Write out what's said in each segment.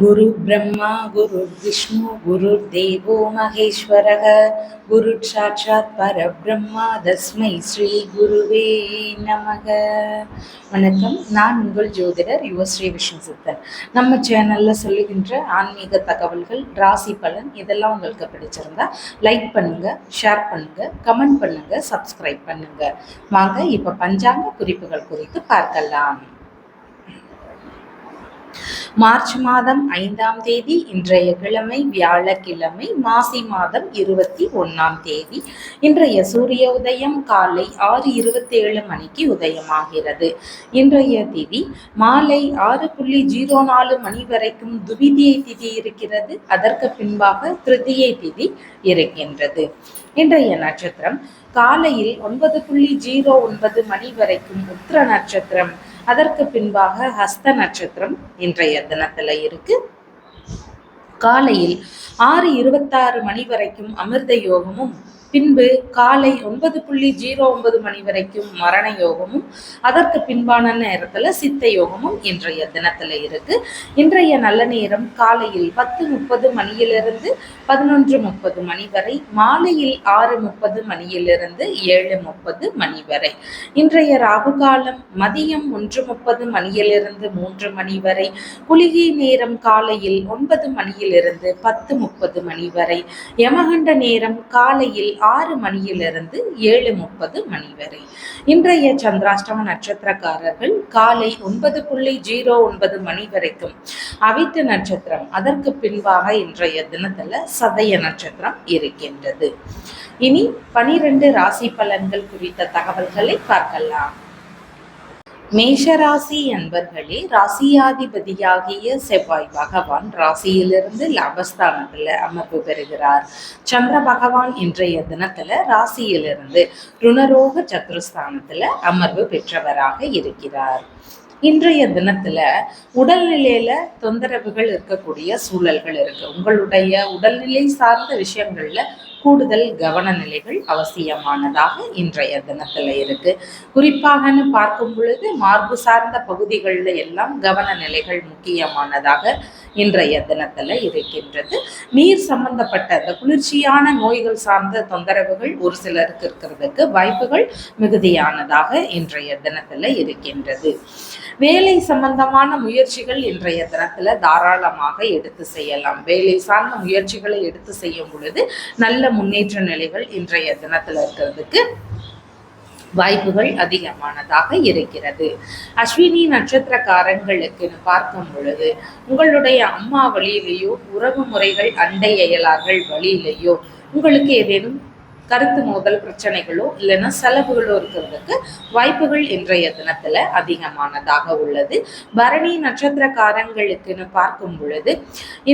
गुरु ब्रह्मा गुरु विष्णु गुरुर्देवो महेश्वरः गुरु साक्षात् परब्रह्मा तस्मै ஸ்ரீ குருவே நமக. வணக்கம். நான் உங்கள் ஜோதிடர் யுவஸ்ரீ விஷ்ணு சித்தர். நம்ம சேனலில் சொல்லுகின்ற ஆன்மீக தகவல்கள், ராசி பலன் இதெல்லாம் உங்களுக்கு பிடிச்சிருந்தா லைக் பண்ணுங்க, ஷேர் பண்ணுங்க, கமெண்ட் பண்ணுங்க, சப்ஸ்கிரைப் பண்ணுங்க. வாங்க இப்போ பஞ்சாங்க குறிப்புகள் குறித்து பார்க்கலாம். மார்ச் மாதம் 5ஆம் தேதி இன்றைய கிழமை வியாழக்கிழமை, மாசி மாதம் 21ஆம் தேதி. இன்றைய சூரிய உதயம் காலை 6:27 மணிக்கு உதயமாகிறது. இன்றைய திதி மாலை 6:04 மணி வரைக்கும் துவிதியை திதி இருக்கிறது. அதற்கு பின்பாக திருதியை திதி இருக்கின்றது. இன்றைய நட்சத்திரம் காலையில் 9:09 மணி வரைக்கும் உத்திர நட்சத்திரம், அதற்கு பின்பாக ஹஸ்த நட்சத்திரம் இன்றைய தினத்துல இருக்கு. காலையில் 6:26 மணி வரைக்கும் அமிர்த யோகமும், பின்பு காலை 9:09 மணி வரைக்கும் மரண யோகமும், அதற்கு பின்பான நேரத்துல சித்த யோகமும் இன்றைய தினத்துல இருக்கு. இன்றைய நல்ல நேரம் காலையில் 10:30 மணியிலிருந்து 11:30 மணி வரை, மாலையில் 6:30 மணியிலிருந்து 7:30 மணி வரை. இன்றைய ராகு காலம் மதியம் 1:30 மணியிலிருந்து 3 மணி வரை, குளிகை நேரம் காலையில் 9 மணியிலிருந்து 10:30 மணி வரை, யமகண்ட நேரம் காலையில் 6 மணியிலிருந்து 7:30 மணி வரை. இன்றைய சந்திராஷ்டம நட்சத்திரக்காரர்கள் காலை 9:09 மணி வரைக்கும் அவிட்ட நட்சத்திரம், அதற்கு பின்பாக இன்றைய தினத்துல சதய நட்சத்திரம் இருக்கின்றது. இனி 12 ராசி பலன்கள் குறித்த தகவல்களை பார்க்கலாம். மேஷராசி அன்பர்களே, ராசியாதிபதியாகிய செவ்வாய் பகவான் ராசியிலிருந்து லாபஸ்தானத்துல அமர்வு பெறுகிறார். சந்திர பகவான் இன்றைய தினத்துல ராசியிலிருந்து ருணரோக சத்ருஸ்தானத்துல அமர்வு பெற்றவராக இருக்கிறார். இன்றைய தினத்துல உடல்நிலையில தொந்தரவுகள் இருக்கக்கூடிய சூழல்கள் இருக்கு. உங்களுடைய உடல்நிலை சார்ந்த விஷயங்கள்ல கூடுதல் கவன நிலைகள் அவசியமானதாக இன்றைய தினத்துல இருக்கு. குறிப்பாகன்னு பார்க்கும் பொழுது மார்பு சார்ந்த பகுதிகளில் எல்லாம் கவன நிலைகள் முக்கியமானதாக இன்றைய தினத்துல இருக்கின்றது. நீர் சம்பந்தப்பட்ட அந்த குளிர்ச்சியான நோய்கள் சார்ந்த தொந்தரவுகள் ஒரு சிலருக்கு இருக்கிறதுக்கு வாய்ப்புகள் மிகுதியானதாக இன்றைய தினத்துல இருக்கின்றது. வேலை சம்பந்தமான முயற்சிகள் இன்றைய தினத்துல தாராளமாக எடுத்து செய்யலாம். வேலை சார்ந்த முயற்சிகளை எடுத்து செய்யும் பொழுது நல்ல முன்னேற்ற நிலைகள் இன்றைய தினத்துல இருக்கிறதுக்கு வாய்ப்புகள் அதிகமானதாக இருக்கிறது. அஸ்வினி நட்சத்திரக்காரங்களுக்கு பார்க்கும் பொழுது உங்களுடைய அம்மா வழியிலேயோ, உறவு முறைகள் அண்டை அயலார்கள் வழியிலேயோ உங்களுக்கு ஏதேனும் கருத்து மோதல் பிரச்சனைகளோ இல்லைன்னா செலவுகளோ இருக்கிறதுக்கு வாய்ப்புகள் இன்றைய தினத்துல அதிகமானதாக உள்ளது. பரணி நட்சத்திரக்காரங்களுக்குன்னு பார்க்கும் பொழுது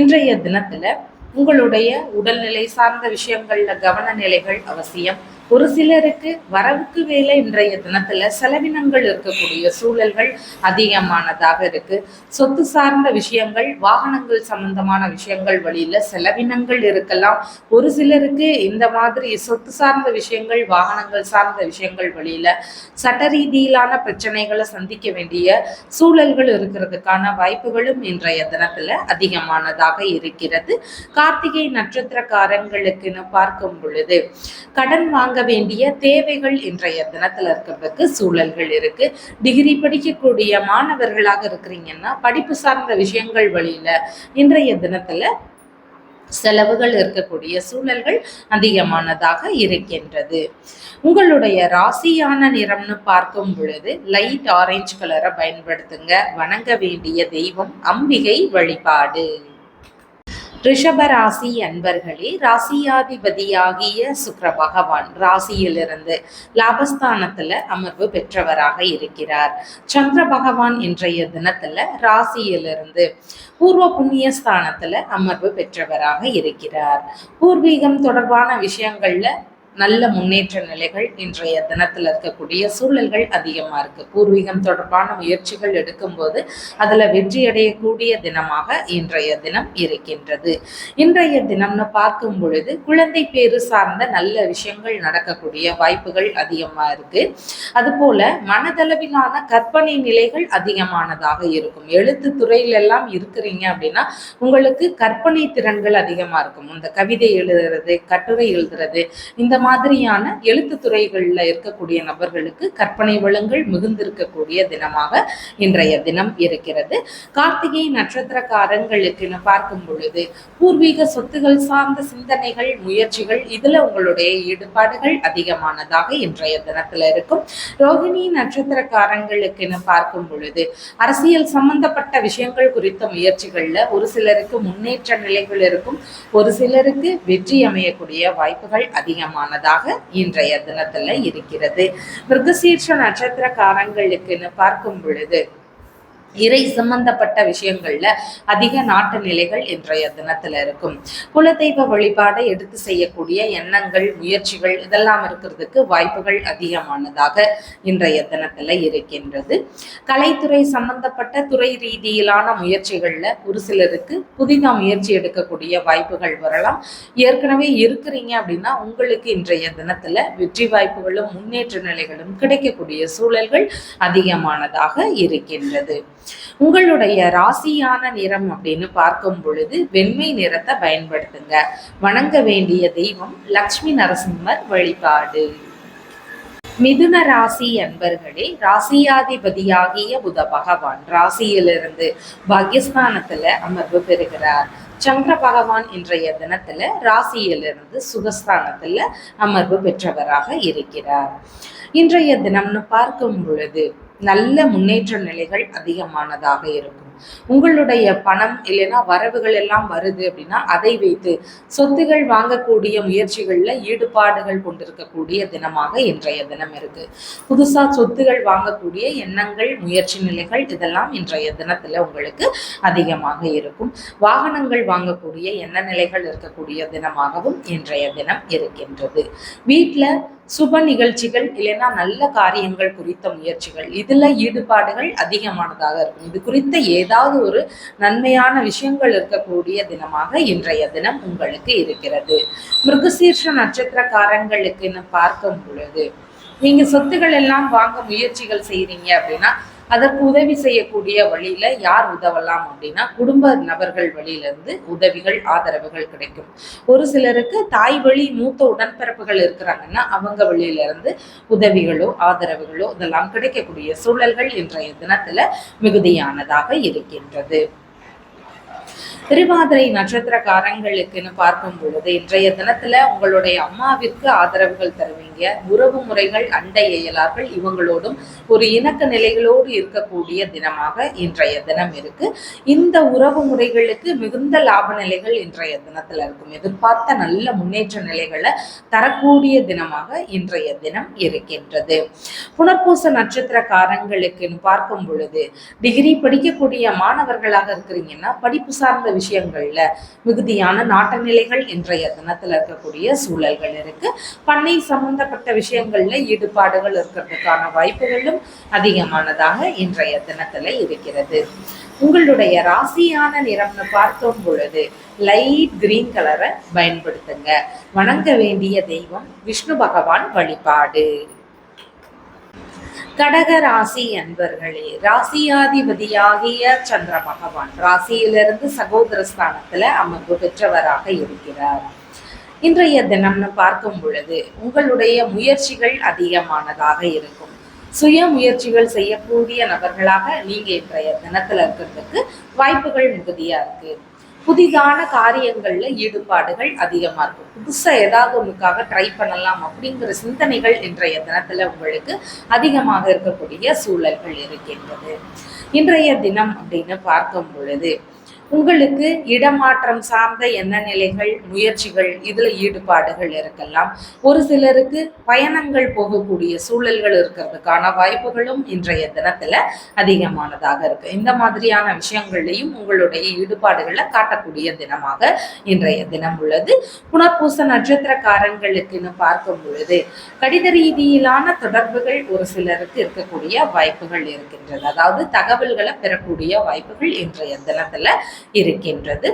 இன்றைய தினத்துல உங்களுடைய உடல்நிலை சார்ந்த விஷயங்கள்ல கவன நிலைகள் அவசியம். ஒரு சிலருக்கு வரவுக்கு வேலை இன்றைய தினத்துல செலவினங்கள் இருக்கக்கூடிய சூழல்கள் அதிகமானதாக இருக்கு. சொத்து சார்ந்த விஷயங்கள், வாகனங்கள் சம்பந்தமான விஷயங்கள் வழியில செலவினங்கள் இருக்கலாம். ஒரு சிலருக்கு இந்த மாதிரி சொத்து சார்ந்த விஷயங்கள், வாகனங்கள் சார்ந்த விஷயங்கள் வழியில சட்ட ரீதியிலான பிரச்சனைகளை சந்திக்க வேண்டிய சூழல்கள் இருக்கிறதுக்கான வாய்ப்புகளும் இன்றைய தினத்துல அதிகமானதாக இருக்கிறது. கார்த்திகை நட்சத்திரக்காரங்களுக்குன்னு பார்க்கும் பொழுது கடன் வாங்க வேண்டிய தேவைகள் இன்றைய தினத்துல இருக்கிறதுக்கு சூழல்கள் இருக்கு. டிகிரி படிக்கக்கூடிய மாணவர்களாக இருக்கிறீங்கன்னா படிப்பு சார்ந்த விஷயங்கள் வழியில இன்றைய தினத்துல செலவுகள் இருக்கக்கூடிய சூழல்கள் அதிகமானதாக இருக்கின்றது. உங்களுடைய ராசியான நிறம்னு பார்க்கும் பொழுது லைட் ஆரஞ்சு கலரை பயன்படுத்துங்க. வணங்க வேண்டிய தெய்வம் அம்பிகை வழிபாடு. ரிஷபராசி அன்பர்களே, ராசியாதிபதியாகிய சுக்கிர பகவான் ராசியிலிருந்து லாபஸ்தானத்துல அமர்வு பெற்றவராக இருக்கிறார். சந்திர பகவான் இன்றைய தினத்துல ராசியிலிருந்து பூர்வ புண்ணிய ஸ்தானத்துல அமர்வு பெற்றவராக இருக்கிறார். பூர்வீகம் தொடர்பான விஷயங்கள்ல நல்ல முன்னேற்ற நிலைகள் இன்றைய தினத்துல இருக்கக்கூடிய சூழல்கள் அதிகமா இருக்கு. பூர்வீகம் தொடர்பான முயற்சிகள் எடுக்கும்போது அதுல வெற்றி அடையக்கூடிய தினமாக இன்றைய தினம் இருக்கின்றது. இன்றைய தினம்னு பார்க்கும் பொழுது குழந்தை பேரு சார்ந்த நல்ல விஷயங்கள் நடக்கக்கூடிய வாய்ப்புகள் அதிகமா இருக்கு. அதுபோல மனதளவிலான கற்பனை நிலைகள் அதிகமானதாக இருக்கும். எழுத்து துறையில எல்லாம் இருக்கிறீங்க அப்படின்னா உங்களுக்கு கற்பனை திறன்கள் அதிகமா இருக்கும். இந்த கவிதை எழுதுறது, கட்டுரை எழுதுறது, இந்த மாதிரியான எழுத்து துறைகள்ல இருக்கக்கூடிய நபர்களுக்கு கற்பனை வளங்கள் மிகுந்திருக்கக்கூடிய தினமாக இன்றைய தினம் இருக்கிறது. கார்த்திகை நட்சத்திரக்காரங்களுக்குன்னு பார்க்கும் பொழுது பூர்வீக சொத்துகள் சார்ந்த சிந்தனைகள், முயற்சிகள், இதுல உங்களுடைய ஈடுபாடுகள் அதிகமானதாக இன்றைய தினத்துல இருக்கும். ரோகிணி நட்சத்திரக்காரங்களுக்குன்னு பார்க்கும் பொழுது அரசியல் சம்பந்தப்பட்ட விஷயங்கள் குறித்த முயற்சிகள்ல ஒரு சிலருக்கு முன்னேற்ற நிலைகள் இருக்கும், ஒரு சிலருக்கு வெற்றி அமையக்கூடிய வாய்ப்புகள் அதிகமானதாக இன்றைய தினத்துல இருக்கிறது. மிருகசீர்ஷ நட்சத்திரக்காரங்களுக்குன்னு பார்க்கும் பொழுது இறை சம்பந்தப்பட்ட விஷயங்கள்ல அதிக நாட்டு நிலைகள் இன்றைய தினத்துல இருக்கும். குலதெய்வ வழிபாடை எடுத்து செய்யக்கூடிய எண்ணங்கள், முயற்சிகள் இதெல்லாம் இருக்கிறதுக்கு வாய்ப்புகள் அதிகமானதாக இன்றைய தினத்துல இருக்கின்றது. கலைத்துறை சம்பந்தப்பட்ட துறை ரீதியிலான முயற்சிகள்ல ஒரு சிலருக்கு புதிதாக முயற்சி எடுக்கக்கூடிய வாய்ப்புகள் வரலாம். ஏற்கனவே இருக்கிறீங்க அப்படின்னா உங்களுக்கு இன்றைய தினத்துல வெற்றி வாய்ப்புகளும் முன்னேற்ற நிலைகளும் கிடைக்கக்கூடிய சூழல்கள் அதிகமானதாக இருக்கின்றது. உங்களுடைய ராசியான நிறம் அப்படின்னு பார்க்கும் பொழுது வெண்மை நிறத்தை பயன்படுத்துங்க. வணங்க வேண்டிய தெய்வம் லட்சுமி நரசிம்மர் வழிபாடு. மிதுன ராசி அன்பர்களே, ராசியாதிபதியாகிய புத பகவான் ராசியிலிருந்து பாகிஸ்தானத்துல அமர்வு பெறுகிறார். சந்திர பகவான் இன்றைய தினத்துல ராசியிலிருந்து சுகஸ்தானத்துல அமர்வு பெற்றவராக இருக்கிறார். இன்றைய தினம்னு பார்க்கும் பொழுது நல்ல முன்னேற்ற நிலைகள் அதிகமானதாக இருக்கும். உங்களுடைய பணம் இல்லைன்னா வரவுகள் எல்லாம் வருது அப்படின்னா அதை வைத்து சொத்துகள் வாங்கக்கூடிய முயற்சிகள்ல ஈடுபாடுகள் கொண்டிருக்கக்கூடிய தினமாக இன்றைய தினம் இருக்கு. புதுசா சொத்துகள் வாங்கக்கூடிய எண்ணங்கள், முயற்சி நிலைகள் இதெல்லாம் இன்றைய தினத்துல உங்களுக்கு அதிகமாக இருக்கும். வாகனங்கள் வாங்கக்கூடிய எண்ண நிலைகள் இருக்கக்கூடிய தினமாகவும் இன்றைய தினம் இருக்கின்றது. வீட்டுல சுப நிகழ்ச்சிகள் இல்லைன்னா நல்ல காரியங்கள் குறித்த முயற்சிகள் இதுல ஈடுபாடுகள் அதிகமானதாக இருக்கும். இது குறித்த ஏதாவது ஒரு நன்மையான விஷயங்கள் இருக்கக்கூடிய தினமாக இன்றைய தினம் உங்களுக்கு இருக்கிறது. மிருகசீர்ஷ நட்சத்திரக்காரங்களுக்குன்னு பார்க்கும் பொழுது நீங்க சொத்துக்கள் எல்லாம் வாங்க முயற்சிகள் செய்றீங்க அப்படின்னா அதற்கு உதவி செய்யக்கூடிய வழியில யார் உதவலாம் அப்படின்னா குடும்ப நபர்கள் வழியிலிருந்து உதவிகள், ஆதரவுகள் கிடைக்கும். ஒரு சிலருக்கு தாய் வழி மூத்த உடன்பிறப்புகள் இருக்கிறாங்கன்னா அவங்க வழியிலிருந்து உதவிகளோ ஆதரவுகளோ இதெல்லாம் கிடைக்கக்கூடிய சூழல்கள் இன்றைய தினத்துல மிகுதியானதாக இருக்கின்றது. திருவாதிரை நட்சத்திரக்காரங்களுக்குன்னு பார்க்கும் பொழுது இன்றைய தினத்துல உங்களுடைய அம்மாவிற்கு ஆதரவுகள் தருவீங்க. உறவு முறைகள், அண்டை இயலார்கள் இவங்களோடும் ஒரு இணக்க நிலைகளோடு இருக்கக்கூடிய தினமாக இன்றைய தினம் இருக்கு. இந்த உறவு முறைகளுக்கு மிகுந்த லாப நிலைகள் இன்றைய தினத்துல இருக்கும். எதிர்பார்த்த நல்ல முன்னேற்ற நிலைகளை தரக்கூடிய தினமாக இன்றைய தினம் இருக்கின்றது. புனர்பூச நட்சத்திரக்காரங்களுக்குன்னு பார்க்கும் பொழுது டிகிரி படிக்கக்கூடிய மாணவர்களாக இருக்கிறீங்கன்னா படிப்பு சார்ந்த விஷயங்கள்ல மிகுதியான நாட்ட நிலைகள் இன்றைய தினத்துல இருக்கக்கூடிய சூழல்கள் இருக்கு. பண்ணை சம்பந்தப்பட்ட விஷயங்கள்ல ஈடுபாடுகள் இருக்கிறதுக்கான வாய்ப்புகளும் அதிகமானதாக இன்றைய தினத்துல இருக்கிறது. உங்களுடைய ராசியான நிறம்னு பார்க்கும் பொழுது லைட் கிரீன் கலரை பயன்படுத்துங்க. வணங்க வேண்டிய தெய்வம் விஷ்ணு பகவான் வழிபாடு. கடக ராசி அன்பர்களே, ராசியாதிபதியாகிய சந்திர பகவான் ராசியிலிருந்து சகோதரஸ்தானத்துல அமர்வு பெற்றவராக இருக்கிறார். இன்றைய தினம்னு பார்க்கும் பொழுது உங்களுடைய முயற்சிகள் அதிகமானதாக இருக்கும். சுய முயற்சிகள் செய்யக்கூடிய நபர்களாக நீங்க இன்றைய தினத்துல இருக்கிறதுக்கு வாய்ப்புகள் மிகுதியா இருக்கு. புதிதான காரியங்கள்ல ஈடுபாடுகள் அதிகமா இருக்கும். புதுசா ஏதாவது ஒன்றுக்காக ட்ரை பண்ணலாம் அப்படிங்கிற சிந்தனைகள் இன்றைய தினத்துல உங்களுக்கு அதிகமாக இருக்கக்கூடிய சூழல்கள் இருக்கின்றது. இன்றைய தினம் அப்படின்னு பார்க்கும் பொழுது உங்களுக்கு இடமாற்றம் சார்ந்த எண்ண நிலைகள், முயற்சிகள், இதுல ஈடுபாடுகள் இருக்கலாம். ஒரு சிலருக்கு பயணங்கள் போகக்கூடிய சூழல்கள் இருக்கிறதுக்கான வாய்ப்புகளும் இன்றைய தினத்துல அதிகமானதாக இருக்கு. இந்த மாதிரியான விஷயங்கள்லையும் உங்களுடைய ஈடுபாடுகளை காட்டக்கூடிய தினமாக இன்றைய தினம் உள்ளது. புனர்பூச நட்சத்திரக்காரங்களுக்குன்னு பார்க்கும் பொழுது கடித ரீதியிலான தொடர்புகள் ஒரு சிலருக்கு இருக்கக்கூடிய வாய்ப்புகள் இருக்கின்றது. அதாவது தகவல்களை பெறக்கூடிய வாய்ப்புகள் இன்றைய தினத்துல இருக்கின்றது.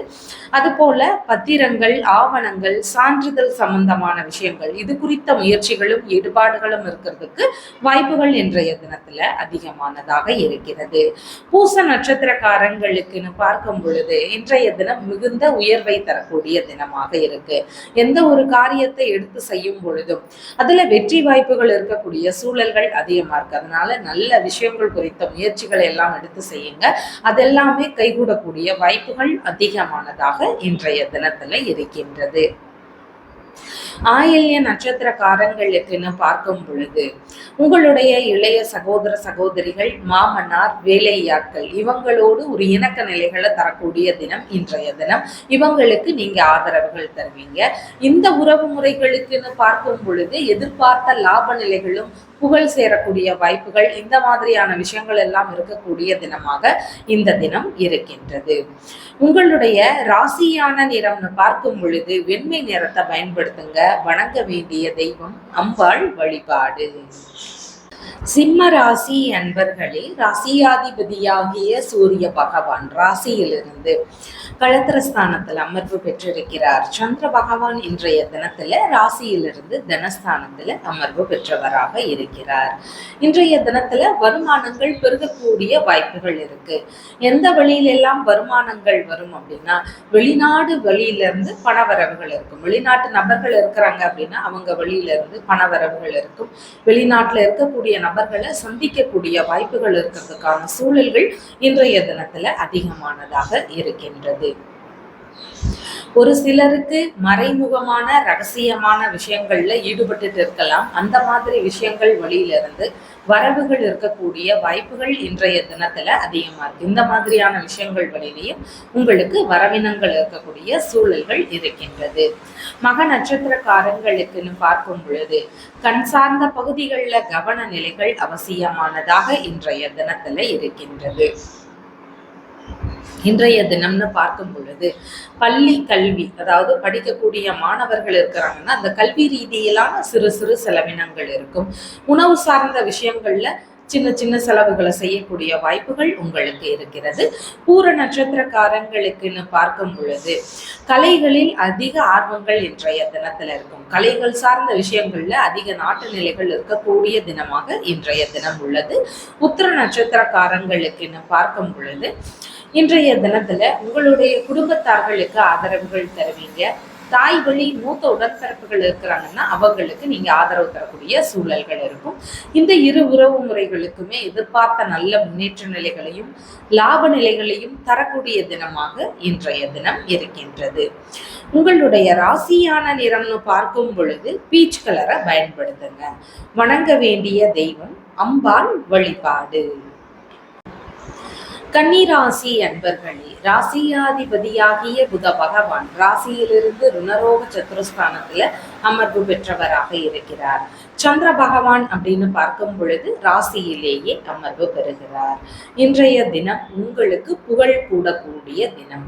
அதுபோல பத்திரங்கள், ஆவணங்கள், சான்றிதழ் சம்பந்தமான விஷயங்கள், இது குறித்த முயற்சிகளும் ஈடுபாடுகளும் இருக்கிறதுக்கு வாய்ப்புகள் இன்றைய தினத்துல அதிகமானதாக இருக்கிறது. பூச நட்சத்திரக்காரங்களுக்குன்னு பார்க்கும் பொழுது இன்றைய தினம் மிகுந்த உயர்வை தரக்கூடிய தினமாக இருக்கு. எந்த ஒரு காரியத்தை எடுத்து செய்யும் பொழுதும் அதுல வெற்றி வாய்ப்புகள் இருக்கக்கூடிய சூழல்கள் அதிகமா இருக்கு. அதனால நல்ல விஷயங்கள் குறித்த முயற்சிகளை எல்லாம் எடுத்து செய்யுங்க. அதெல்லாமே கைகூடக்கூடிய வாய்ப்புகள் அதிகமானதாக இன்றைய தினத்துல இருக்கின்றது. ஆயில்ய நட்சத்திரக்காரங்களுக்குன்னு பார்க்கும் பொழுது உங்களுடைய இளைய சகோதர சகோதரிகள், மாமனார், வேலையாட்கள் இவங்களோடு ஒரு இணக்க நிலைகளை தரக்கூடிய தினம் இன்றைய தினம். இவங்களுக்கு நீங்க ஆதரவுகள் தருவீங்க. இந்த உறவு முறைகளுக்குன்னு பார்க்கும் பொழுது எதிர்பார்த்த லாப நிலைகளும் புகழ் சேரக்கூடிய வாய்ப்புகள், இந்த மாதிரியான விஷயங்கள் எல்லாம் இருக்கக்கூடிய தினமாக இந்த தினம் இருக்கின்றது. உங்களுடைய ராசியான நிறம்னு பார்க்கும் பொழுது வெண்மை நிறத்தை பயன்படுத்துங்க. வணங்க வேண்டிய தெய்வம் அம்பாள் வழிபாடு. சிம்ம ராசி அன்பர்களே, ராசியாதிபதியாகிய சூரிய பகவான் ராசியிலிருந்து களத்திரஸ்தானத்தில் அமர்வு பெற்றிருக்கிறார். சந்திர பகவான் இன்றைய தினத்துல ராசியிலிருந்து தனஸ்தானத்துல அமர்வு பெற்றவராக இருக்கிறார். இன்றைய தினத்துல வருமானங்கள் பெருகக்கூடிய வாய்ப்புகள் இருக்கு. எந்த வழியிலெல்லாம் வருமானங்கள் வரும் அப்படின்னா, வெளிநாடு வழியிலிருந்து பணவரவுகள் இருக்கும். வெளிநாட்டு நபர்கள் இருக்கிறாங்க அப்படின்னா அவங்க வழியில இருந்து பணவரவுகள் இருக்கும். வெளிநாட்டுல இருக்கக்கூடிய நபர்களை சந்திக்கக்கூடிய வாய்ப்புகள் இருக்கிறதுக்கான சூழல்கள் இன்றைய தினத்துல அதிகமானதாக இருக்கின்றது. ஒரு சிலருக்கு மறைமுகமான ரகசியமான விஷயங்கள்ல ஈடுபட்டு இருக்கலாம். அந்த மாதிரி விஷயங்கள் வழியிலிருந்து வரவுகள் இருக்கக்கூடிய வாய்ப்புகள் இன்றைய தினத்துல அதிகமா இருக்கு. இந்த மாதிரியான விஷயங்கள் வழியிலையும் உங்களுக்கு வரவினங்கள் இருக்கக்கூடிய சூழல்கள் இருக்கின்றது. மக நட்சத்திரக்காரங்களுக்குன்னு பார்க்கும் பொழுது கண் சார்ந்த பகுதிகளில் கவன நிலைகள் அவசியமானதாக இன்றைய தினத்துல இருக்கின்றது. இன்றைய தினம்னு பார்க்கும் பொழுது பள்ளி கல்வி, அதாவது படிக்கக்கூடிய மாணவர்கள் இருக்கிறாங்கன்னா அந்த கல்வி ரீதியிலான சிறு சிறு செலவினங்கள் இருக்கும். உணவு சார்ந்த விஷயங்கள்ல சின்ன சின்ன செலவுகளை செய்யக்கூடிய வாய்ப்புகள் உங்களுக்கு இருக்கிறது. பூர நட்சத்திரக்காரங்களுக்குன்னு பார்க்கும் பொழுது கலைகளில் அதிக ஆர்வங்கள் இன்றைய தினத்துல இருக்கும். கலைகள் சார்ந்த விஷயங்கள்ல அதிக நாட்டு நிலைகள் இருக்கக்கூடிய தினமாக இன்றைய தினம் உள்ளது. உத்திர நட்சத்திரக்காரங்களுக்குன்னு பார்க்கும் பொழுது இன்றைய தினத்துல உங்களுடைய குடும்பத்தார்களுக்கு ஆதரவுகள் தருவீங்க. தாய் வழி மூத்த உடன்பிறப்புகள் இருக்கிறாங்கன்னா அவங்களுக்கு நீங்க ஆதரவு தரக்கூடிய சூழல்கள் இருக்கும். இந்த இரு உறவு முறைகளுக்குமே எதிர்பார்த்த நல்ல முன்னேற்ற நிலைகளையும் லாப நிலைகளையும் தரக்கூடிய தினமாக இன்றைய தினம் இருக்கின்றது. உங்களுடைய ராசியான நிறம்னு பார்க்கும் பொழுது பீச் கலரை பயன்படுத்துங்க. வணங்க வேண்டிய தெய்வம் அம்பாள் வழிபாடு. கன்னிராசி அன்பர்களே, ராசியாதிபதியாகிய புத பகவான் ராசியிலிருந்து ருணரோக சத்துருஸ்தானத்துல அமர்வு பெற்றவராக இருக்கிறார். சந்திர பகவான் அப்படின்னு பார்க்கும் பொழுது ராசியிலேயே அமர்வு பெறுகிறார். இன்றைய தினம் உங்களுக்கு புகழ் கூடக்கூடிய தினம்,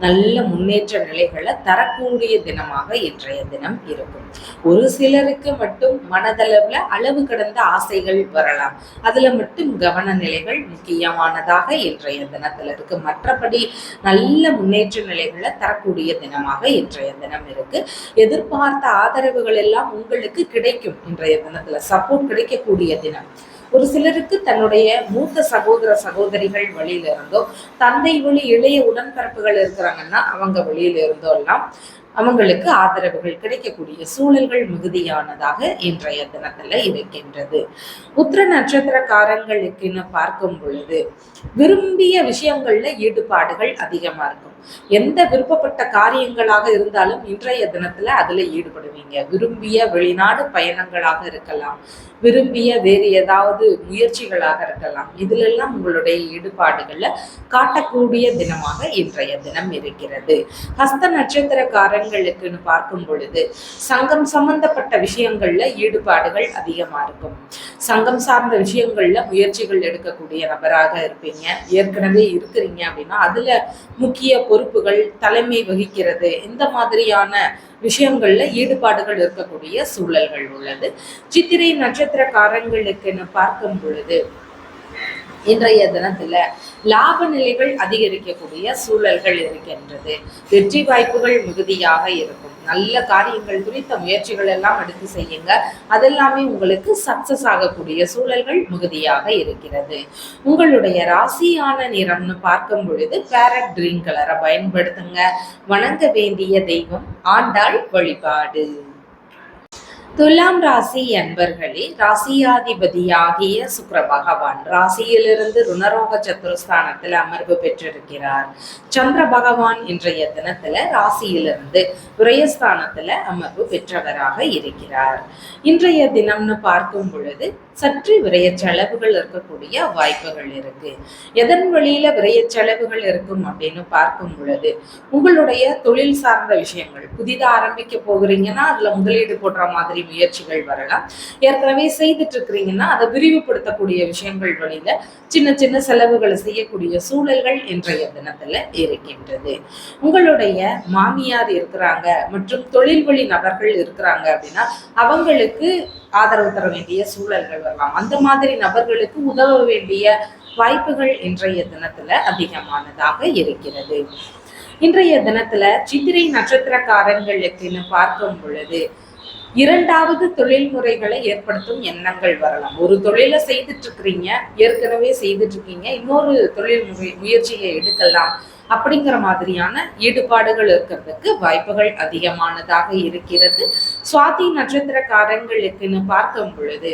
நல்ல முன்னேற்ற நிலைகளை தரக்கூடிய தினமாக இன்றைய தினம் இருக்கும். ஒரு சிலருக்கு மட்டும் மனதளவுல அளவு கடந்த ஆசைகள் வரலாம். அதுல மட்டும் கவன நிலைகள் முக்கியமானதாக இன்றைய தினத்துல இருக்கு. மற்றபடி நல்ல முன்னேற்ற நிலைகளை தரக்கூடிய தினமாக இன்றைய தினம் இருக்கு. எதிர்பார்த்த ஆதரவுகள் எல்லாம் உங்களுக்கு கிடைக்கும். இன்றைய தினத்துல சப்போர்ட் கிடைக்கக்கூடிய தினம். ஒரு சிலருக்கு தன்னுடைய மூத்த சகோதர சகோதரிகள் வழியில இருந்தோ, தந்தை வழி இளைய உடன்பிறப்புகள் இருக்கிறாங்கன்னா அவங்க வழியில இருந்தோ எல்லாம் அவங்களுக்கு ஆதரவுகள் கிடைக்கக்கூடிய சூழல்கள் மிகுதியானதாக இன்றைய தினத்துல இருக்கின்றது. உத்திர நட்சத்திரக்காரங்களுக்குன்னு பார்க்கும் பொழுது விரும்பிய விஷயங்கள்ல ஈடுபாடுகள் அதிகமா இருக்கும். எந்த விருப்பப்பட்ட காரியங்களாக இருந்தாலும் இன்றைய தினத்துல அதுல ஈடுபடுவீங்க. விரும்பிய வெளிநாடு பயணங்களாக இருக்கலாம், விரும்பிய வேறு ஏதாவது முயற்சிகளாக இருக்கலாம். இதுல எல்லாம் உங்களுடைய ஈடுபாடுகள்ல காட்டக்கூடிய தினமாக இன்றைய தினம் இருக்கிறது. ஹஸ்த நட்சத்திரக்காரங்களுக்குன்னு பார்க்கும் பொழுது சங்கம் சம்பந்தப்பட்ட விஷயங்கள்ல ஈடுபாடுகள் அதிகமா இருக்கும். சங்கம் சார்ந்த விஷயங்கள்ல முயற்சிகள் எடுக்கக்கூடிய நபராக இருப்பீங்க. ஏற்கனவே இருக்கிறீங்க அப்படின்னா அதுல முக்கிய பொறுப்புகள், தலைமை வகிக்கிறது, இந்த மாதிரியான விஷயங்கள்ல ஈடுபாடுகள் இருக்கக்கூடிய சூழல்கள் உள்ளது. சித்திரை நட்சத்திரக்காரங்களுக்குன்னு பார்க்கும் பொழுது இன்றைய தினத்துல லாப நிலைகள் அதிகரிக்கக்கூடிய சூழல்கள் இருக்கின்றது. வெற்றி வாய்ப்புகள் மிகுதியாக இருக்கும். நல்ல காரியங்கள் குறித்த முயற்சிகள் எல்லாம் எடுத்து செய்யுங்க. அதெல்லாமே உங்களுக்கு சக்சஸ் ஆகக்கூடிய சூழல்கள் மிகுதியாக இருக்கிறது. உங்களுடைய ராசியான நிறம்னு பார்க்கும் பொழுது பேரட் கிரீன் கலரை பயன்படுத்துங்க. வணங்க வேண்டிய தெய்வம் ஆண்டாள் வழிபாடு. துலாம் ராசி அன்பர்களே, ராசியாதிபதியாகிய சுக்கிர பகவான் ராசியிலிருந்து ருணரோக சத்துருஸ்தானத்தில் அமர்வு பெற்றிருக்கிறார். சந்திர பகவான் இன்றைய தினத்துல ராசியிலிருந்து விரயஸ்தானத்துல அமர்வு பெற்றவராக இருக்கிறார். இன்றைய தினம்னு பார்க்கும் பொழுது சற்று விரய செலவுகள் இருக்கக்கூடிய வாய்ப்புகள் இருக்கு. எதன் வழியில விரய செலவுகள் இருக்கும் அப்படின்னு பார்க்கும் பொழுது உங்களுடைய தொழில் சார்ந்த விஷயங்கள், புதிதா ஆரம்பிக்க போகிறீங்கன்னா அதுல முதலீடு போடுற மாதிரி முயற்சிகள் வரலாம். ஏற்கனவே செய்துட்டு இருக்கிறீங்கன்னா அதை விரிவுபடுத்தக்கூடிய விஷயங்கள் வழியில சின்ன சின்ன செலவுகளை செய்யக்கூடிய சூழல்கள் இன்றைய தினத்துல இருக்கின்றது. உங்களுடைய மாமியார் இருக்கிறாங்க மற்றும் தொழில் வழி நபர்கள் இருக்கிறாங்க அப்படின்னா அவங்களுக்கு ஆதரவு தர வேண்டிய சூழல்கள் வரலாம். அந்த மாதிரி நபர்களுக்கு உதவ வேண்டிய வாய்ப்புகள் இன்றைய தினத்துல அதிகமானதாக இருக்கிறது. இன்றைய தினத்துல சித்திரை நட்சத்திரக்காரங்களுக்குன்னு பார்க்கும் பொழுது இரண்டாவது தொழில் முறைகளை ஏற்படுத்தும் எண்ணங்கள் வரலாம். ஒரு தொழிலை செய்துட்டு இருக்கிறீங்க, ஏற்கனவே செய்துட்டு இருக்கீங்க, இன்னொரு தொழில் முயற்சியை எடுக்கலாம் அப்படிங்கிற மாதிரியான ஈடுபாடுகள் இருக்கிறதுக்கு வாய்ப்புகள் அதிகமானதாக இருக்கிறது. சுவாதி நட்சத்திரக்காரங்களுக்குன்னு பார்க்கும் பொழுது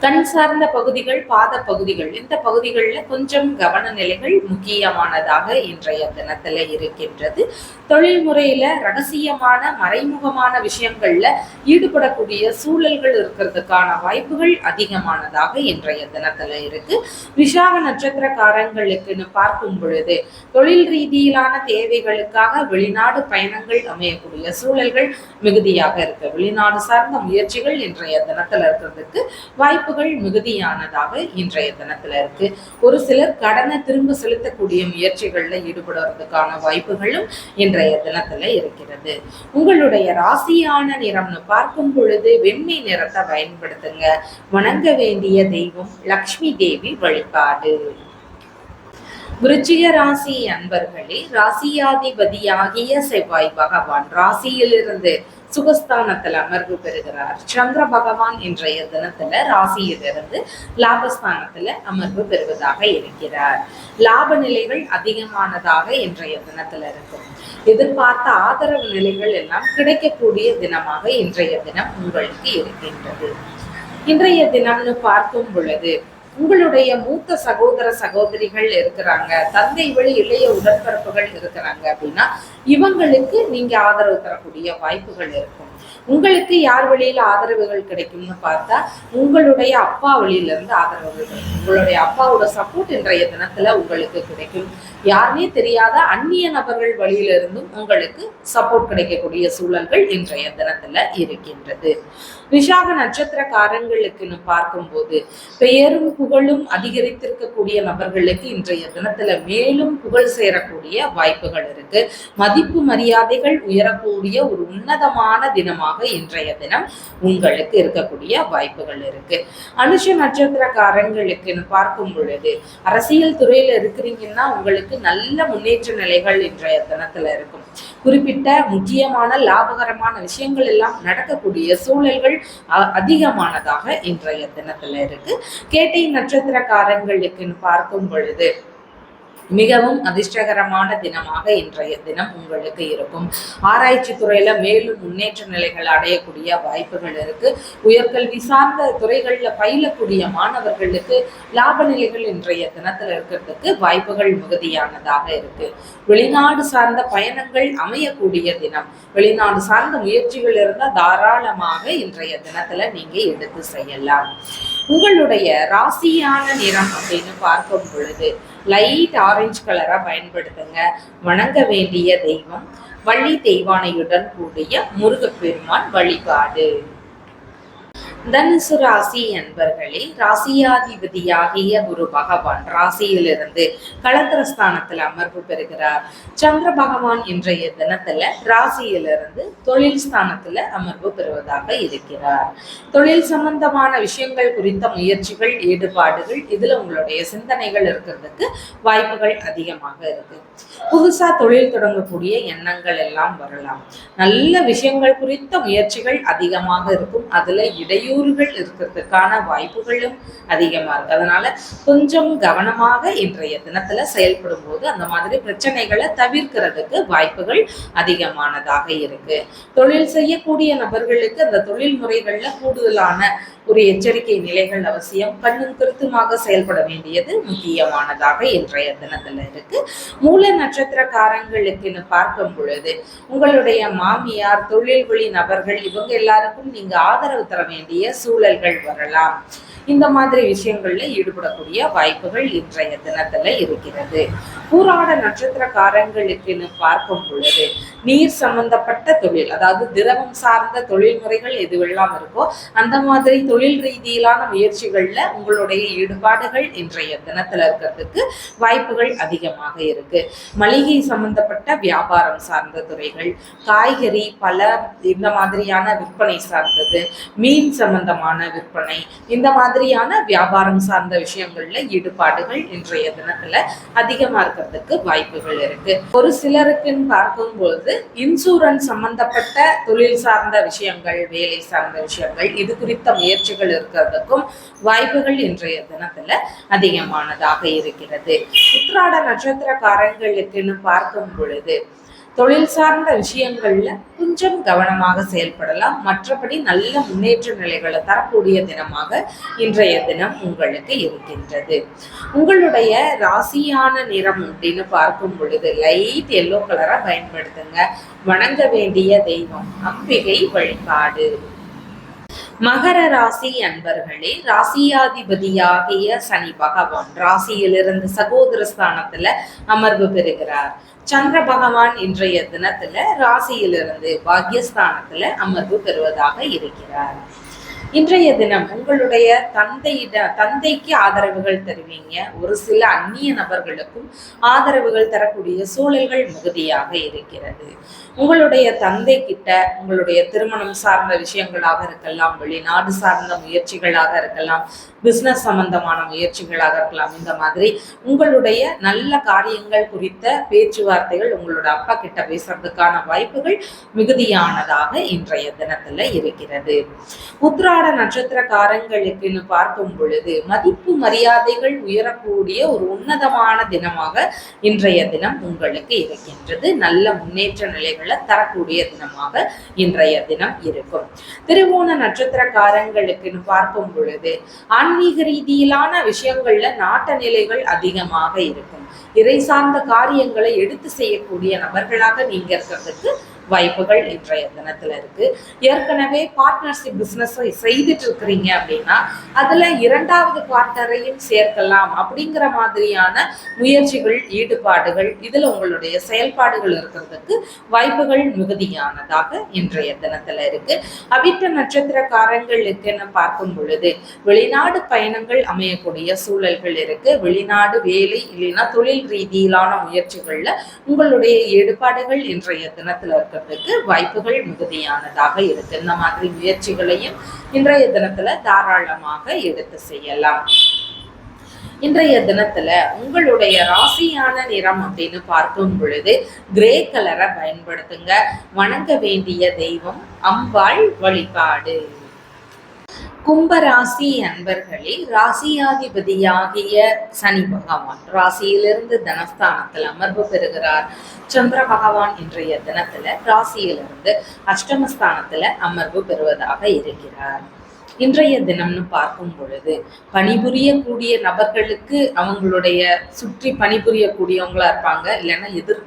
கண் சார்ந்த பகுதிகள், பாத பகுதிகள், இந்த பகுதிகளில் கொஞ்சம் கவன நிலைகள் முக்கியமானதாக இன்றைய தினத்துல இருக்கின்றது. தொழில் முறையில ரகசியமான மறைமுகமான விஷயங்கள்ல ஈடுபடக்கூடிய சூழல்கள் இருக்கிறதுக்கான வாய்ப்புகள் அதிகமானதாக இன்றைய தினத்துல இருக்கு. விசாக நட்சத்திரக்காரங்களுக்குன்னு பார்க்கும் பொழுது தொழில் ரீதியிலான தேவைகளுக்காக வெளிநாடு பயணங்கள் அமையக்கூடிய சூழல்கள் மிகுதியாக இருக்கு. வெளிநாடு சார்ந்த முயற்சிகள் இன்றைய தினத்துல இருக்கிறதுக்கு வாய்ப்புகள் மிகுதியானதாக இன்றைய தினத்துல இருக்கு. ஒரு சிலர் கடனை திரும்ப செலுத்தக்கூடிய முயற்சிகள்ல ஈடுபடுவதற்கான வாய்ப்புகளும் இன்றைய தினத்துல இருக்கிறது. உங்களுடைய ராசியான நிறம்னு பார்க்கும் பொழுது வெண்மை நிறத்தை பயன்படுத்துங்க. வணங்க வேண்டிய தெய்வம் லக்ஷ்மி தேவி வழிபாடு. விருச்சிக ராசி அன்பர்களே, ராசியாதிபதியாகிய செவ்வாய் பகவான் ராசியிலிருந்து சுகஸ்தானத்துல அமர்வு பெறுகிறார். சந்திர பகவான் இன்றைய தினத்துல ராசியிலிருந்து லாபஸ்தானத்துல அமர்வு பெறுவதாக இருக்கிறார். லாப நிலைகள் அதிகமானதாக இன்றைய தினத்துல இருக்கும். எதிர்பார்த்த ஆதரவு நிலைகள் எல்லாம் கிடைக்கக்கூடிய தினமாக இன்றைய தினம் உங்களுக்கு இருக்கின்றது. இன்றைய தினம்னு பார்க்கும் பொழுது உங்களுடைய மூத்த சகோதர சகோதரிகள் இருக்கிறாங்க, தந்தை வழி இளைய உடன்பிறப்புகள் இருக்கிறாங்க அப்படின்னா இவங்களுக்கு நீங்க ஆதரவு தரக்கூடிய வாய்ப்புகள் இருக்கும். உங்களுக்கு யார் வழியில ஆதரவுகள் கிடைக்கும்னு பார்த்தா உங்களுடைய அப்பா வழியில இருந்து ஆதரவுகள் கிடைக்கும். உங்களுடைய அப்பாவோட சப்போர்ட் இன்றைய தினத்துல உங்களுக்கு கிடைக்கும். யாருமே தெரியாத அந்நிய நபர்கள் வழியில இருந்தும் உங்களுக்கு சப்போர்ட் கிடைக்கக்கூடிய சூழல்கள் இன்றைய தினத்துல இருக்கின்றது. விசாக நட்சத்திரக்காரங்களுக்குன்னு பார்க்கும்போது பெயரும் புகழும் அதிகரித்திருக்கக்கூடிய நபர்களுக்கு இன்றைய தினத்துல மேலும் புகழ் சேரக்கூடிய வாய்ப்புகள் இருக்கு. மதிப்பு மரியாதைகள் உயரக்கூடிய ஒரு உன்னதமான தினமாக இன்றைய தினம் உங்களுக்கு இருக்கக்கூடிய வாய்ப்புகள் இருக்கு. அனுஷ நட்சத்திரக்காரங்களுக்குன்னு பார்க்கும் பொழுது அரசியல் துறையில இருக்கிறீங்கன்னா உங்களுக்கு நல்ல முன்னேற்ற நிலைகள் இன்றைய தினத்துல இருக்கும். குறிப்பிட்ட முக்கியமான லாபகரமான விஷயங்கள் எல்லாம் நடக்கக்கூடிய சூழல்கள் அதிகமானதாக இன்றைய தினத்துல இருக்கு. கேட்டை நட்சத்திரக்காரங்களுக்குன்னு பார்க்கும் பொழுது மிகவும் அதிர்ஷ்டகரமான தினமாக இன்றைய தினம் உங்களுக்கு இருக்கும். ஆராய்ச்சி துறையில மேலும் முன்னேற்ற நிலைகள் அடையக்கூடிய வாய்ப்புகள் இருக்கு. உயர்கல்வி சார்ந்த துறைகள்ல பயிலக்கூடிய மாணவர்களுக்கு லாப நிலைகள் இன்றைய தினத்துல இருக்கிறதுக்கு வாய்ப்புகள் மிகுதியானதாக இருக்கு. வெளிநாடு சார்ந்த பயணங்கள் அமையக்கூடிய தினம். வெளிநாடு சார்ந்த முயற்சிகள் இருந்தால் தாராளமாக இன்றைய தினத்துல நீங்க எடுத்து செய்யலாம். உங்களுடைய ராசியான நிறம் அப்படின்னு பார்க்கும் பொழுது லைட் ஆரஞ்சு கலரா பயன்படுத்துங்க. வணங்க வேண்டிய தெய்வம் வள்ளி தெய்வானையுடன் கூடிய முருகப்பெருமான் வழிபாடு. தனுசு ராசி என்பர்களே, ராசியாதிபதியாகிய குரு பகவான் ராசியிலிருந்து களத்திரஸ்தானத்துல அமர்வு பெறுகிறார். சந்திர பகவான் இன்றைய தினத்துல ராசியிலிருந்து தொழில் ஸ்தானத்துல அமர்வு பெறுவதாக இருக்கிறார். தொழில் சம்பந்தமான விஷயங்கள் குறித்த முயற்சிகள், ஈடுபாடுகள், இதுல உங்களுடைய சிந்தனைகள் இருக்கிறதுக்கு வாய்ப்புகள் அதிகமாக இருக்கு. புதுசா தொழில் தொடங்கக்கூடிய எண்ணங்கள் எல்லாம் வரலாம். நல்ல விஷயங்கள் குறித்த முயற்சிகள் அதிகமாக இருக்கும். அதுல இடையூறுகள் இருக்கிறதுக்கான வாய்ப்புகளும் அதிகமா இருக்கு. அதனால கொஞ்சம் கவனமாக இன்றைய தினத்துல செயல்படும் போது அந்த மாதிரி பிரச்சனைகளை தவிர்க்கிறதுக்கு வாய்ப்புகள் அதிகமானதாக இருக்கு. தொழில் செய்யக்கூடிய நபர்களுக்கு அந்த தொழில் முறைகள்ல கூடுதலான ஒரு எச்சரிக்கை நிலைகள் அவசியம். கண்ணும் கருத்துமாக செயல்பட வேண்டியது முக்கியமானதாக இன்றைய தினத்துல இருக்கு. மூல நட்சத்திரக்காரங்களுக்குன்னு பார்க்கும் பொழுது உங்களுடைய மாமியார், தொழில் வழி நபர்கள், இவங்க எல்லாருக்கும் நீங்க ஆதரவு தர வேண்டிய சூழல்கள் வரலாம். இந்த மாதிரி விஷயங்கள்ல ஈடுபடக்கூடிய வாய்ப்புகள் இன்றைய தினத்துல இருக்கிறது. பூராட நட்சத்திரக்காரங்களுக்குன்னு பார்க்கும் பொழுது நீர் சம்பந்தப்பட்ட தொழில், அதாவது திரவம் சார்ந்த தொழில் முறைகள் எதுவெல்லாம் இருக்கோ அந்த மாதிரி தொழில் ரீதியிலான முயற்சிகள்ல உங்களுடைய ஈடுபாடுகள் இன்றைய தினத்துல இருக்கிறதுக்கு வாய்ப்புகள் அதிகமாக இருக்கு. மளிகை சம்பந்தப்பட்ட வியாபாரம் சார்ந்த துறைகள், காய்கறி, பழம், இந்த மாதிரியான விற்பனை சார்ந்தது, மீன் சம்பந்தமான விற்பனை, இந்த மாதிரியான வியாபாரம் சார்ந்த விஷயங்கள்ல ஈடுபாடுகள் இன்றைய தினத்துல அதிகமா இருக்கிறதுக்கு வாய்ப்புகள் இருக்கு. ஒரு சிலருக்குன்னு பார்க்கும்போது இன்சூரன்ஸ் சம்பந்தப்பட்ட தொழில் சார்ந்த விஷயங்கள், வேலை சார்ந்த விஷயங்கள், இது குறித்த முயற்சிகள் இருக்கிறதுக்கும் வாய்ப்புகள் இன்றைய தினத்துல அதிகமானதாக இருக்கிறது. உத்திராட நட்சத்திரக்காரங்களுக்குன்னு பார்க்கும் பொழுது தொழில் சார்ந்த விஷயங்கள்ல கொஞ்சம் கவனமாக செயல்படலாம். மற்றபடி நல்ல முன்னேற்ற நிலைகளை தரக்கூடிய தினமாக இன்றைய தினம் உங்களுக்கு இருக்கின்றது. உங்களுடைய ராசியான நிறம் அப்படின்னு பார்க்கும் பொழுது லைட் எல்லோ கலரா பயன்படுத்துங்க. வணங்க வேண்டிய தெய்வம் அம்பிகை வழிபாடு. மகர ராசி அன்பர்களே, ராசியாதிபதியாகிய சனி பகவான் ராசியிலிருந்து சகோதர ஸ்தானத்துல அமர்வு பெறுகிறார். சந்திர பகவான் இன்றைய தினத்துல ராசியிலிருந்து பாக்யஸ்தானத்துல அமர்வு பெறுவதாக இருக்கிறார். இன்றைய தினம் உங்களுடைய தந்தைக்கு ஆதரவுகள் தருவீங்க. ஒரு சில அந்நிய நபர்களுக்கும் ஆதரவுகள் தரக்கூடிய சூழல்கள் மிகுதியாக இருக்கிறது. உங்களுடைய தந்தை கிட்ட உங்களுடைய திருமணம் சார்ந்த விஷயங்களாக இருக்கலாம், வெளிநாடு சார்ந்த முயற்சிகளாக இருக்கலாம், பிசினஸ் சம்பந்தமான முயற்சிகளாக இருக்கலாம். இந்த மாதிரி உங்களுடைய நல்ல காரியங்கள் குறித்த பேச்சுவார்த்தைகள் உங்களோட அப்பா கிட்ட பேசுறதுக்கான வாய்ப்புகள் மிகுதியானதாக இன்றைய தினத்துல இருக்கிறது. உத்திராட நட்சத்திரக்காரங்களுக்குன்னு பார்க்கும் பொழுது மதிப்பு மரியாதைகள் உயரக்கூடிய ஒரு உன்னதமான தினமாக இன்றைய தினம் உங்களுக்கு இருக்கின்றது. நல்ல முன்னேற்ற நிலைகளை தரக்கூடிய தினமாக இன்றைய தினம் இருக்கும். திருவோண நட்சத்திரக்காரங்களுக்குன்னு பார்க்கும் பொழுது ஆன்மீக ரீதியிலான விஷயங்கள்ல நாட்ட நிலைகள் அதிகமாக இருக்கும். இறை சார்ந்த காரியங்களை எடுத்து செய்யக்கூடிய நபர்களாக நீங்க இருக்கிறதுக்கு வாய்ப்புகள் இன்றைய தினத்துல இருக்கு. ஏற்கனவே பார்ட்னர்ஷிப் பிசினஸ் செய்துட்டு இருக்கிறீங்க அப்படின்னா அதுல இரண்டாவது பார்ட்னரையும் சேர்க்கலாம் அப்படிங்கிற மாதிரியான முயற்சிகள், ஈடுபாடுகள், இதுல உங்களுடைய செயல்பாடுகள் இருக்கிறதுக்கு வாய்ப்புகள் மிகுதியானதாக இன்றைய தினத்துல இருக்கு. அவிட்ட நட்சத்திரக்காரங்களுக்குன்னு பார்க்கும் பொழுது வெளிநாடு பயணங்கள் அமையக்கூடிய சூழல்கள் இருக்கு. வெளிநாடு வேலை இல்லைன்னா தொழில் ரீதியிலான முயற்சிகள்ல உங்களுடைய ஈடுபாடுகள் இன்றைய தினத்துல இருக்கு வாய்ப்புகள் மிகுதியானதாக இருக்கு. இந்த மாதிரி முயற்சிகளையும் இன்றைய தினத்துல தாராளமாக எடுத்து செய்யலாம். இன்றைய தினத்துல உங்களுடைய ராசியான நிறம் அப்படின்னு பார்க்கும் பொழுது கிரே கலரை பயன்படுத்துங்க. வணங்க வேண்டிய தெய்வம் அம்பாள் வழிபாடு. கும்பராசி அன்பர்களே, ராசியாதிபதியாகிய சனி பகவான் ராசியிலிருந்து தனஸ்தானத்தில் அமர்வு பெறுகிறார். சந்திர பகவான் இன்றைய தினத்துல ராசியிலிருந்து அஷ்டமஸ்தானத்துல அமர்வு பெறுவதாக இருக்கிறார். இன்றைய தினம்னு பார்க்கும் பொழுது பணிபுரியக்கூடிய நபர்களுக்கு அவங்களுடைய சுற்றி பணிபுரியக்கூடியவங்களா இருப்பாங்க, இல்லைன்னா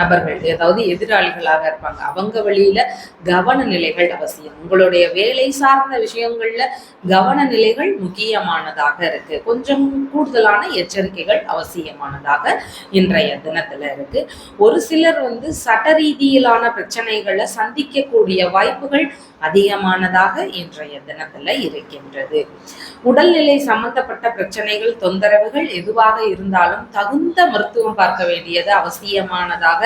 நபர்கள் ஏதாவது எதிராளிகளாக இருப்பாங்க. அவங்க வழியில கவன நிலைகள் அவசியம். உங்களுடைய வேலை சார்ந்த விஷயங்கள்ல கவன நிலைகள் முக்கியமானதாக இருக்கு. கொஞ்சம் கூடுதலான எச்சரிக்கைகள் அவசியமானதாக இன்றைய தினத்துல இருக்கு. ஒரு சிலர் சட்ட ரீதியிலான பிரச்சனைகளை சந்திக்கக்கூடிய வாய்ப்புகள் அதிகமானதாக இன்றைய தினத்துல இருக்கின்றது. உடல்நிலை சம்பந்தப்பட்ட பிரச்சனைகள், தொந்தரவுகள் எதுவாக இருந்தாலும் தகுந்த மருத்துவம் பார்க்க வேண்டியது அவசியமானதாக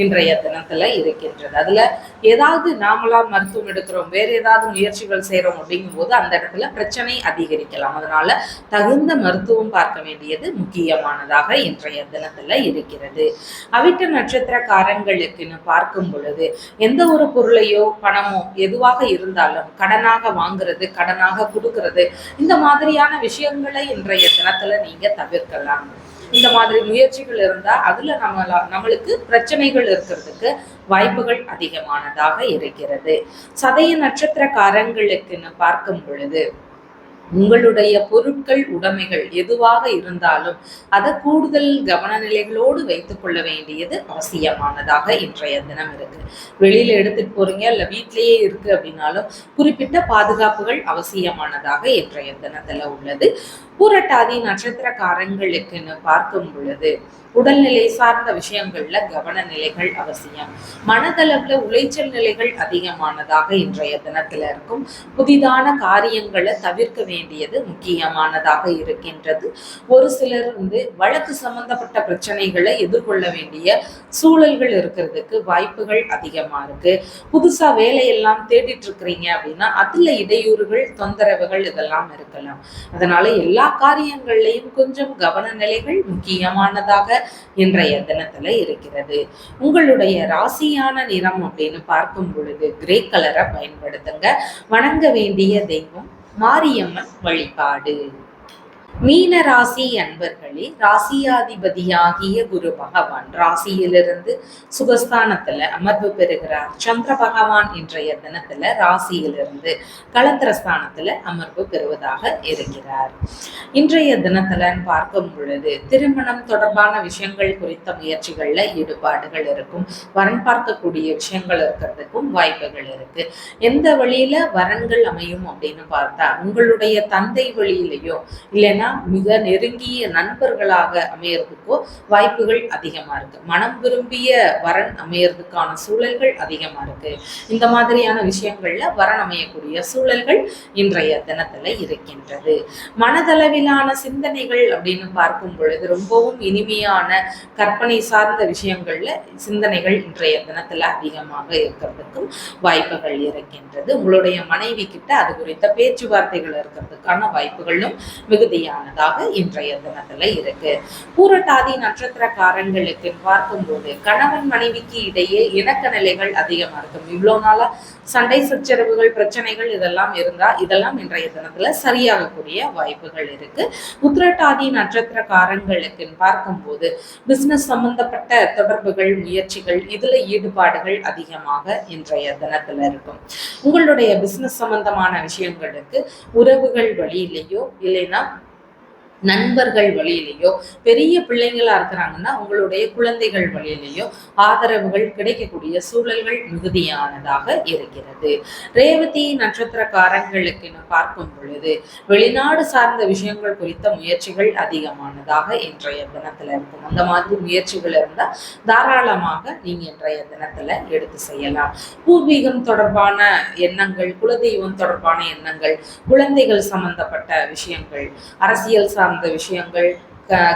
இன்றைய தினத்துல இருக்கின்றது. அதுல ஏதாவது நாமளா மருத்துவம் எடுக்கிறோம், வேற ஏதாவது முயற்சிகள் செய்யறோம் அப்படிங்கும் போது அந்த இடத்துல பிரச்சனை அதிகரிக்கலாம். அதனால தகுந்த மருத்துவம் பார்க்க வேண்டியது முக்கியமானதாக இன்றைய தினத்துல இருக்கிறது. அவிட்ட நட்சத்திரக்காரங்களுக்குன்னு பார்க்கும் பொழுது எந்த ஒரு பொருளையோ பணமோ எதுவாக இருந்தாலும் கடனாக வாங்குறது, கடனாக கொடுக்கறது, இந்த மாதிரியான விஷயங்களை இன்றைய தினத்துல நீங்க தவிர்க்கலாம். இந்த மாதிரி முயற்சிகள் இருந்தா அதுல நம்மளுக்கு பிரச்சனைகள் இருக்கிறதுக்கு வாய்ப்புகள் அதிகமானதாக இருக்கிறது. சதய நட்சத்திரக்காரங்களுக்குன்னு பார்க்கும் பொழுது உங்களுடைய பொருட்கள், உடைமைகள் எதுவாக இருந்தாலும் அதை கூடுதல் கவன நிலைகளோடு வைத்துக் கொள்ள வேண்டியது அவசியமானதாக இன்றைய தினம் இருக்கு. வெளியில எடுத்துட்டு போறீங்க இல்ல வீட்டிலேயே இருக்கு அப்படின்னாலும் குறிப்பிட்ட பாதுகாப்புகள் அவசியமானதாக இன்றைய தினத்துல உள்ளது. பூரட்டாதி நட்சத்திரக்காரங்களுக்குன்னு பார்க்கும் பொழுது உடல்நிலை சார்ந்த விஷயங்கள்ல கவன நிலைகள் அவசியம். மனதளவுல உளைச்சல் நிலைகள் அதிகமானதாக இன்றைய தினத்துல இருக்கும். புதிதான காரியங்களை தவிர்க்க வேண்டியது முக்கியமானதாக இருக்கின்றது. ஒரு சிலர் வழக்கு சம்பந்தப்பட்ட பிரச்சனைகளை எதிர்கொள்ள வேண்டிய சூழல்கள் இருக்கிறதுக்கு வாய்ப்புகள் அதிகமா இருக்கு. புதுசா வேலையெல்லாம் தேடிட்டு இருக்கிறீங்க அப்படின்னா அதுல இடையூறுகள், தொந்தரவுகள் இதெல்லாம் இருக்கலாம். அதனால எல்லா காரியங்கள்லையும் கொஞ்சம் கவன நிலைகள் முக்கியமானதாக இன்றைய தினத்துல இருக்கிறது. உங்களுடைய ராசியான நிறம் அப்படின்னு பார்க்கும் பொழுது கிரே கலரை பயன்படுத்துங்க. வணங்க வேண்டிய தெய்வம் மாரியம்மன் வழிபாடு. மீன ராசி அன்பர்களே, ராசியாதிபதியாகிய குரு பகவான் ராசியிலிருந்து சுகஸ்தானத்துல அமர்வு பெறுகிறார். சந்திர பகவான் இன்றைய தினத்துல ராசியிலிருந்து களத்திரஸ்தானத்துல அமர்வு பெறுவதாக இருக்கிறார். இன்றைய தினத்துல பார்க்கும் பொழுது திருமணம் தொடர்பான விஷயங்கள் குறித்த முயற்சிகள்ல ஈடுபாடுகள் இருக்கும். வரன் பார்க்கக்கூடிய விஷயங்கள் இருக்கிறதுக்கும் வாய்ப்புகள் இருக்கு. எந்த வழியில வரன்கள் அமையும் அப்படின்னு பார்த்தா உங்களுடைய தந்தை வழியிலையோ இல்லைன்னா மிக நெருங்கிய நண்பர்களாக அமையறதுக்கோ வாய்ப்புகள் அதிகமா இருக்கு. மனம் விரும்பிய வரன் அமையறதுக்கான சூழல்கள் அதிகமா இருக்கு. இந்த மாதிரியான விஷயங்கள்ல வரன் அமையக்கூடிய சூழல்கள் இன்றைய தினத்துல இருக்கின்றது. மனதளவிலான சிந்தனைகள் அப்படின்னு பார்க்கும் பொழுது ரொம்பவும் இனிமையான கற்பனை சார்ந்த விஷயங்கள்ல சிந்தனைகள் இன்றைய தினத்துல அதிகமாக இருக்கிறதுக்கும் வாய்ப்புகள் இருக்கின்றது. உங்களுடைய மனைவி கிட்ட அது குறித்த பேச்சுவார்த்தைகள் இருக்கிறதுக்கான வாய்ப்புகளும் மிகுதியான இன்றைய தினத்துல இருக்கு. பூரட்டாதி நட்சத்திரக்காரங்களுக்கு பார்க்கும்போது கணவன் மனைவிக்கு இடையே இணக்க நிலைகள் அதிகமா இருக்கும். இவ்வளவு நாளா சண்டை சச்சரவுகள், பிரச்சனைகள் இதெல்லாம் இருந்தா இதெல்லாம் இன்றைய தினத்துல சரியாகக்கூடிய வாய்ப்புகள் இருக்கு. உத்திரட்டாதி நட்சத்திரக்காரங்களுக்கு பார்க்கும்போது பிசினஸ் சம்பந்தப்பட்ட தொடர்புகள், முயற்சிகள் இதுல ஈடுபாடுகள் அதிகமாக இன்றைய தினத்துல இருக்கும். உங்களுடைய பிசினஸ் சம்பந்தமான விஷயங்களுக்கு உறவுகள் வழியிலேயோ இல்லைன்னா நண்பர்கள் வழியிலேயோ, பெரிய பிள்ளைங்களா இருக்கிறாங்கன்னா உங்களுடைய குழந்தைகள் வழியிலேயோ ஆதரவுகள் கிடைக்கக்கூடிய சூழல்கள் மிகுதியானதாக இருக்கிறது. ரேவதி நட்சத்திரக்காரங்களுக்கு பார்க்கும் பொழுது வெளிநாடு சார்ந்த விஷயங்கள் குறித்த முயற்சிகள் அதிகமானதாக இன்றைய தினத்துல இருக்கும். அந்த மாதிரி முயற்சிகள் இருந்தா தாராளமாக நீங்க இன்றைய தினத்துல எடுத்து செய்யலாம். பூர்வீகம் தொடர்பான எண்ணங்கள், குலதெய்வம் தொடர்பான எண்ணங்கள், குழந்தைகள் சம்பந்தப்பட்ட விஷயங்கள், அரசியல் சார்ந்த விஷயங்கள்,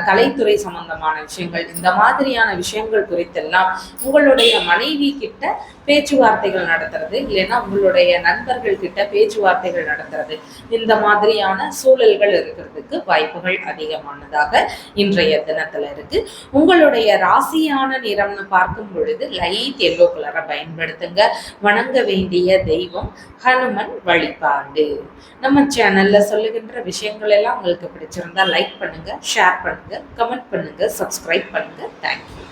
கலைத்துறை சம்பந்தமான விஷயங்கள், இந்த மாதிரியான விஷயங்கள் குறித்தெல்லாம் உங்களுடைய மனைவி கிட்ட பேச்சுவார்த்தைகள் நடத்துறது, இல்லைன்னா உங்களுடைய நண்பர்கள் கிட்ட பேச்சுவார்த்தைகள் நடத்துறது, இந்த மாதிரியான சூழல்கள் இருக்கிறதுக்கு வாய்ப்புகள் அதிகமானதாக இன்றைய தினத்துல இருக்கு. உங்களுடைய ராசியான நிறம்னு பார்க்கும் பொழுது லைட் எல்லோ கலரை பயன்படுத்துங்க. வணங்க வேண்டிய தெய்வம் ஹனுமன் வழிபாடு. நம்ம சேனல்ல சொல்லுகின்ற விஷயங்கள் எல்லாம் உங்களுக்கு பிடிச்சிருந்தா லைக் பண்ணுங்க, ஷேர் பண்ணுங்க, கமெண்ட் பண்ணுங்க, சப்ஸ்கிரைப் பண்ணுங்க. தேங்க்யூ.